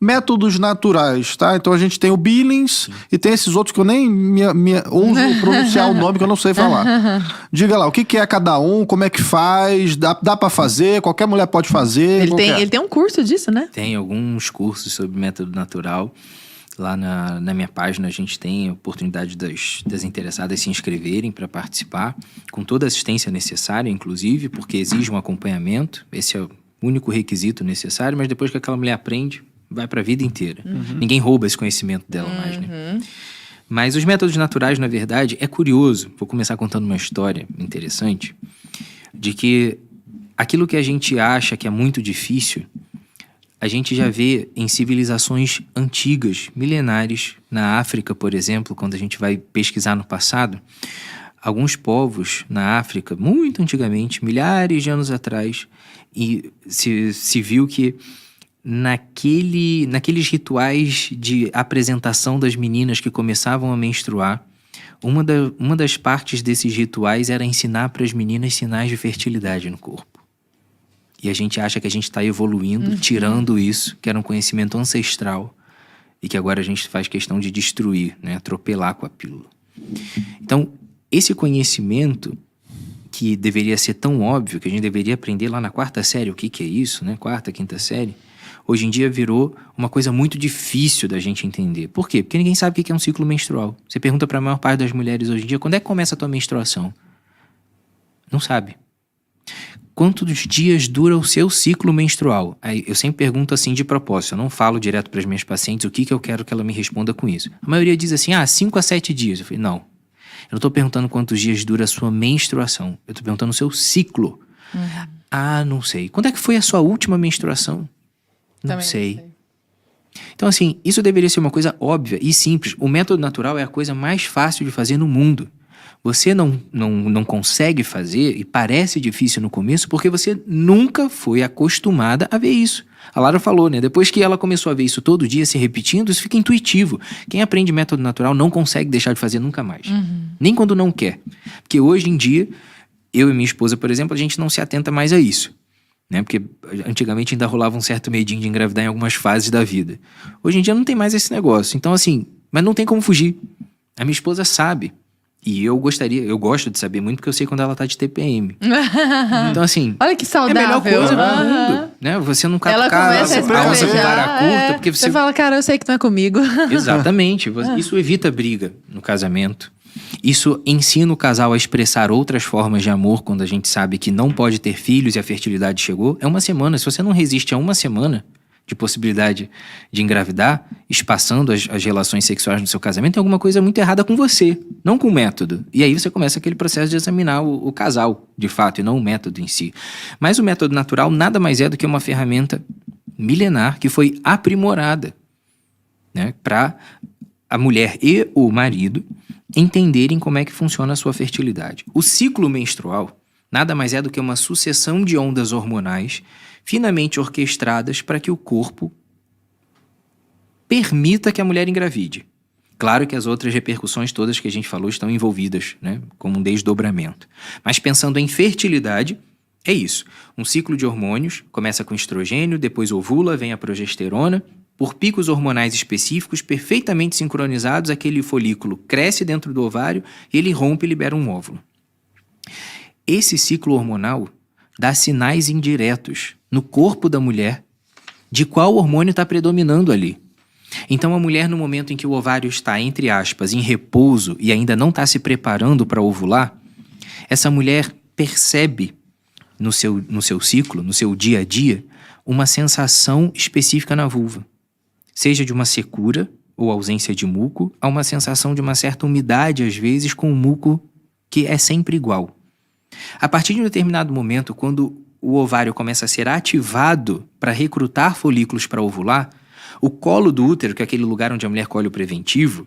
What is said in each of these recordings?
métodos naturais, tá? Então a gente tem o Billings e tem esses outros que eu nem ouso pronunciar o nome que eu não sei falar. Diga lá, o que é cada um, como é que faz, dá pra fazer, qualquer mulher pode fazer. Ele tem um curso disso, né? Tem alguns cursos sobre método natural. Lá na minha página a gente tem a oportunidade das interessadas se inscreverem para participar, com toda a assistência necessária, inclusive, porque exige um acompanhamento. Esse é o único requisito necessário, mas depois que aquela mulher aprende, vai para a vida inteira. Ninguém rouba esse conhecimento dela mais, né? Mas os métodos naturais, na verdade, é curioso. Vou começar contando uma história interessante de que aquilo que a gente acha que é muito difícil, a gente já vê em civilizações antigas, milenares. Na África, por exemplo, quando a gente vai pesquisar no passado, alguns povos na África, muito antigamente, milhares de anos atrás, e se viu que naqueles rituais de apresentação das meninas que começavam a menstruar, uma das partes desses rituais era ensinar para as meninas sinais de fertilidade no corpo. E a gente acha que a gente está evoluindo, tirando isso, que era um conhecimento ancestral, e que agora a gente faz questão de destruir, né? Atropelar com a pílula. Então, esse conhecimento que deveria ser tão óbvio, que a gente deveria aprender lá na 4ª série, o que é isso, né? 4ª, 5ª série, hoje em dia virou uma coisa muito difícil da gente entender. Por quê? Porque ninguém sabe o que é um ciclo menstrual. Você pergunta para a maior parte das mulheres hoje em dia, quando é que começa a tua menstruação? Não sabe. Quantos dias dura o seu ciclo menstrual? Aí eu sempre pergunto assim de propósito, eu não falo direto para as minhas pacientes o que eu quero que ela me responda com isso. A maioria diz assim, 5 a 7 dias. Eu falei, não. Eu não estou perguntando quantos dias dura a sua menstruação. Eu estou perguntando o seu ciclo. Não sei. Quando é que foi a sua última menstruação? Não sei. Então, assim, isso deveria ser uma coisa óbvia e simples. O método natural é a coisa mais fácil de fazer no mundo. Você não consegue fazer, e parece difícil no começo, porque você nunca foi acostumada a ver isso. A Lara falou, né? Depois que ela começou a ver isso todo dia se repetindo, isso fica intuitivo. Quem aprende método natural não consegue deixar de fazer nunca mais. Nem quando não quer. Porque hoje em dia, eu e minha esposa, por exemplo, a gente não se atenta mais a isso. Né? Porque antigamente ainda rolava um certo medinho de engravidar em algumas fases da vida. Hoje em dia não tem mais esse negócio. Então, assim, mas não tem como fugir. A minha esposa sabe. E eu gosto de saber muito, porque eu sei quando ela tá de TPM. Então, assim... Olha que saudável. É a melhor coisa do mundo, né? Você não ela começa a calça com vara curta, porque você fala, cara, eu sei que não é comigo. Exatamente. Isso evita briga no casamento. Isso ensina o casal a expressar outras formas de amor quando a gente sabe que não pode ter filhos e a fertilidade chegou. É uma semana. Se você não resiste a uma semana de possibilidade de engravidar, espaçando as relações sexuais no seu casamento, tem alguma coisa muito errada com você, não com o método. E aí você começa aquele processo de examinar o casal, de fato, e não o método em si. Mas o método natural nada mais é do que uma ferramenta milenar que foi aprimorada, né, para a mulher e o marido entenderem como é que funciona a sua fertilidade. O ciclo menstrual nada mais é do que uma sucessão de ondas hormonais finamente orquestradas para que o corpo permita que a mulher engravide. Claro que as outras repercussões todas que a gente falou estão envolvidas, né, como um desdobramento. Mas pensando em fertilidade, é isso. Um ciclo de hormônios começa com estrogênio, depois ovula, vem a progesterona. Por picos hormonais específicos, perfeitamente sincronizados, aquele folículo cresce dentro do ovário e ele rompe e libera um óvulo. Esse ciclo hormonal dá sinais indiretos no corpo da mulher de qual hormônio está predominando ali. Então a mulher, no momento em que o ovário está, entre aspas, em repouso e ainda não está se preparando para ovular, essa mulher percebe no seu ciclo, no seu dia a dia, uma sensação específica na vulva. Seja de uma secura ou ausência de muco, a uma sensação de uma certa umidade, às vezes, com o muco que é sempre igual. A partir de um determinado momento, quando o ovário começa a ser ativado para recrutar folículos para ovular, o colo do útero, que é aquele lugar onde a mulher colhe o preventivo,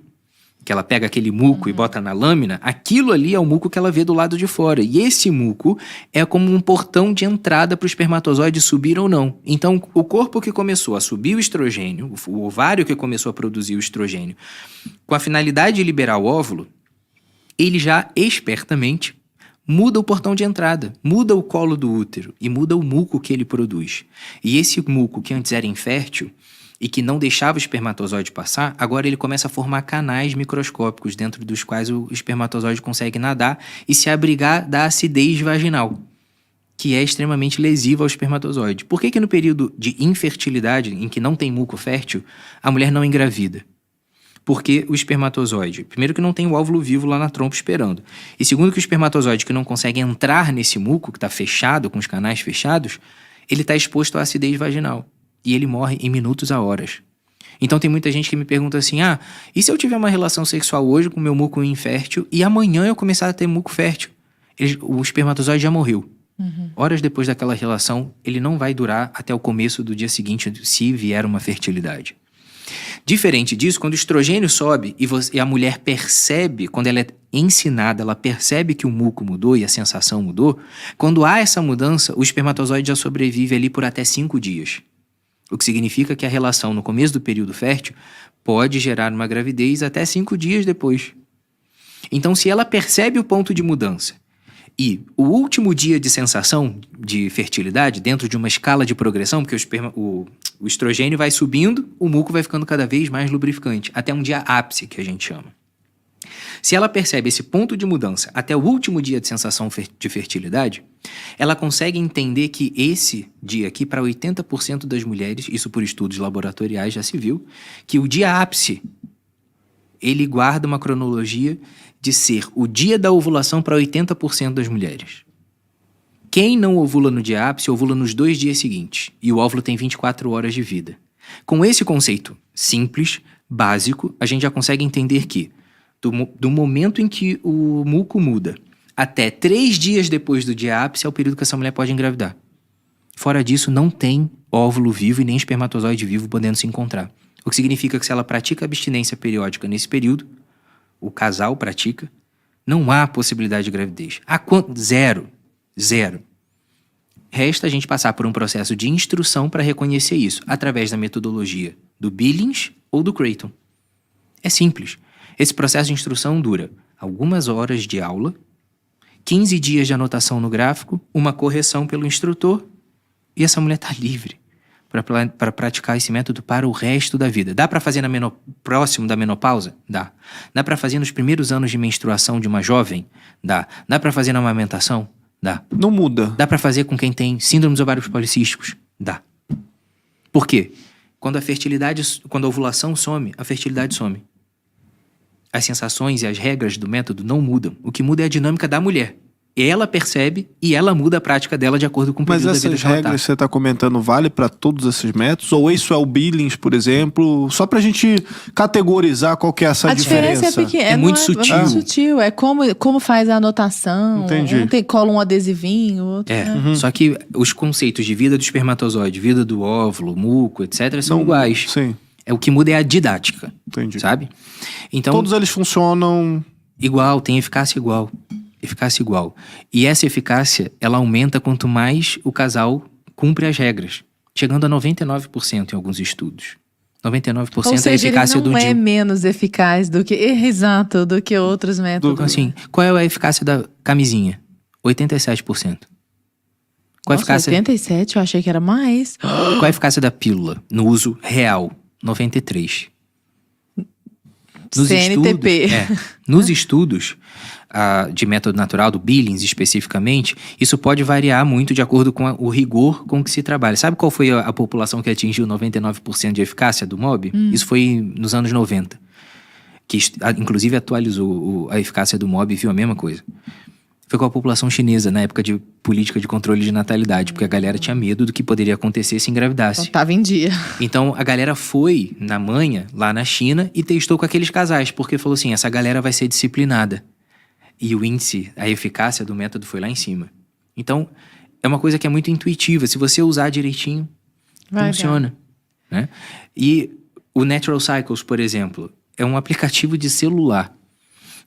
que ela pega aquele muco e bota na lâmina, aquilo ali é o muco que ela vê do lado de fora. E esse muco é como um portão de entrada para o espermatozoide subir ou não. Então, o corpo que começou a subir o estrogênio, o ovário que começou a produzir o estrogênio, com a finalidade de liberar o óvulo, ele já espertamente muda o portão de entrada, muda o colo do útero e muda o muco que ele produz. E esse muco que antes era infértil, e que não deixava o espermatozoide passar, agora ele começa a formar canais microscópicos dentro dos quais o espermatozoide consegue nadar e se abrigar da acidez vaginal, que é extremamente lesiva ao espermatozoide. Por que no período de infertilidade, em que não tem muco fértil, a mulher não engravida? Porque o espermatozoide, primeiro que não tem o óvulo vivo lá na trompa esperando, e segundo que o espermatozoide que não consegue entrar nesse muco, que está fechado, com os canais fechados, ele está exposto à acidez vaginal. E ele morre em minutos a horas. Então tem muita gente que me pergunta assim, e se eu tiver uma relação sexual hoje com meu muco infértil e amanhã eu começar a ter muco fértil? O espermatozoide já morreu. Horas depois daquela relação, ele não vai durar até o começo do dia seguinte, se vier uma fertilidade. Diferente disso, quando o estrogênio sobe e a mulher percebe, quando ela é ensinada, ela percebe que o muco mudou e a sensação mudou, quando há essa mudança, o espermatozoide já sobrevive ali por até 5 dias. O que significa que a relação no começo do período fértil pode gerar uma gravidez até 5 dias depois. Então, se ela percebe o ponto de mudança e o último dia de sensação de fertilidade, dentro de uma escala de progressão, porque o estrogênio vai subindo, o muco vai ficando cada vez mais lubrificante, até um dia ápice, que a gente chama. Se ela percebe esse ponto de mudança até o último dia de sensação de fertilidade, ela consegue entender que esse dia aqui, para 80% das mulheres, isso por estudos laboratoriais já se viu, que o dia ápice, ele guarda uma cronologia de ser o dia da ovulação para 80% das mulheres. Quem não ovula no dia ápice, ovula nos 2 dias seguintes, e o óvulo tem 24 horas de vida. Com esse conceito simples, básico, a gente já consegue entender que do momento em que o muco muda até 3 dias depois do dia ápice é o período que essa mulher pode engravidar. Fora disso, não tem óvulo vivo e nem espermatozoide vivo podendo se encontrar. O que significa que se ela pratica abstinência periódica nesse período, o casal pratica, não há possibilidade de gravidez. Zero. Resta a gente passar por um processo de instrução para reconhecer isso, através da metodologia do Billings ou do Creighton. É simples. Esse processo de instrução dura algumas horas de aula, 15 dias de anotação no gráfico, uma correção pelo instrutor, e essa mulher está livre para praticar esse método para o resto da vida. Dá para fazer próximo da menopausa? Dá. Dá para fazer nos primeiros anos de menstruação de uma jovem? Dá. Dá para fazer na amamentação? Dá. Não muda. Dá pra fazer com quem tem síndrome dos ovários policísticos? Dá. Por quê? Quando a ovulação some, a fertilidade some. As sensações e as regras do método não mudam. O que muda é a dinâmica da mulher. Ela percebe e ela muda a prática dela de acordo com o período da vida que ela tá. Mas essas regras que você está comentando vale para todos esses métodos? Ou isso é o Billings, por exemplo? Só pra gente categorizar qual que é essa diferença. A diferença é pequena. É muito sutil. É muito sutil. É como faz a anotação. Entendi. Cola um adesivinho, outro... Só que os conceitos de vida do espermatozoide, vida do óvulo, muco, etc. são iguais. Sim. O que muda é a didática. Entendi. Sabe? Então, todos eles funcionam... igual, tem eficácia igual. Eficácia igual. E essa eficácia, ela aumenta quanto mais o casal cumpre as regras. Chegando a 99% em alguns estudos. 99% Ou seja, é a eficácia ele não do é DIU. menos eficaz do que... Exato, do que outros métodos. Assim, qual é a eficácia da camisinha? 87%. Qual a Nossa, eficácia? 87? Eu achei que era mais. Qual a eficácia da pílula no uso real? 93%. CNTP. Nos estudos de método natural, do Billings especificamente, isso pode variar muito de acordo com o rigor com que se trabalha. Sabe qual foi a população que atingiu 99% de eficácia do MOB? Isso foi nos anos 90. Que inclusive atualizou a eficácia do MOB e viu a mesma coisa. Foi com a população chinesa, na época de política de controle de natalidade, porque a galera tinha medo do que poderia acontecer se engravidasse. Então, tava em dia. Então, a galera foi na manha, lá na China, e testou com aqueles casais, porque falou assim, essa galera vai ser disciplinada. E o índice, a eficácia do método foi lá em cima. Então, é uma coisa que é muito intuitiva. Se você usar direitinho, funciona. Né? E o Natural Cycles, por exemplo, é um aplicativo de celular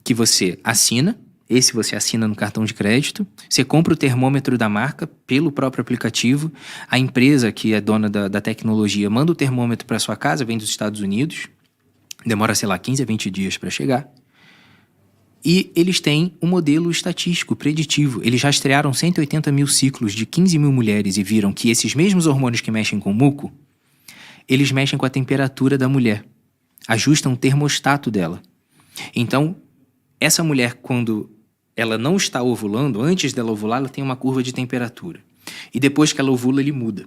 que você assina. Esse você assina no cartão de crédito. Você compra o termômetro da marca pelo próprio aplicativo. A empresa que é dona da tecnologia manda o termômetro para sua casa, vem dos Estados Unidos. Demora, 15 a 20 dias para chegar. E eles têm um modelo estatístico, preditivo. Eles rastrearam 180 mil ciclos de 15 mil mulheres e viram que esses mesmos hormônios que mexem com o muco, eles mexem com a temperatura da mulher. Ajustam o termostato dela. Então, essa mulher, quando ela não está ovulando, antes dela ovular, ela tem uma curva de temperatura. E depois que ela ovula, ele muda.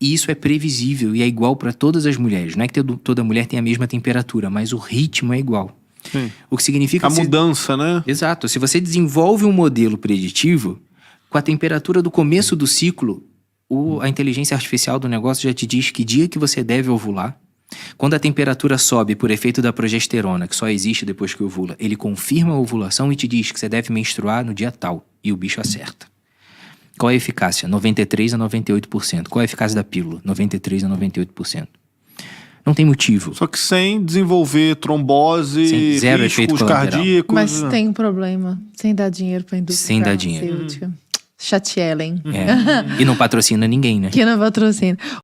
E isso é previsível e é igual para todas as mulheres. Não é que toda mulher tem a mesma temperatura, mas o ritmo é igual. Sim. O que significa... A mudança, né? Exato. Se você desenvolve um modelo preditivo, com a temperatura do começo do ciclo, a inteligência artificial do negócio já te diz que dia que você deve ovular. Quando a temperatura sobe por efeito da progesterona, que só existe depois que ovula, ele confirma a ovulação e te diz que você deve menstruar no dia tal. E o bicho acerta. Qual é a eficácia? 93% a 98%. Qual é a eficácia da pílula? 93% a 98%. Não tem motivo. Só que sem desenvolver trombose, Sem zero efeito riscos colateral. cardíacos. Mas tem um problema. Sem dar dinheiro pra indústria Sem dar dinheiro. farmacêutica. Chatielen. É. E não patrocina ninguém, né? Que não patrocina.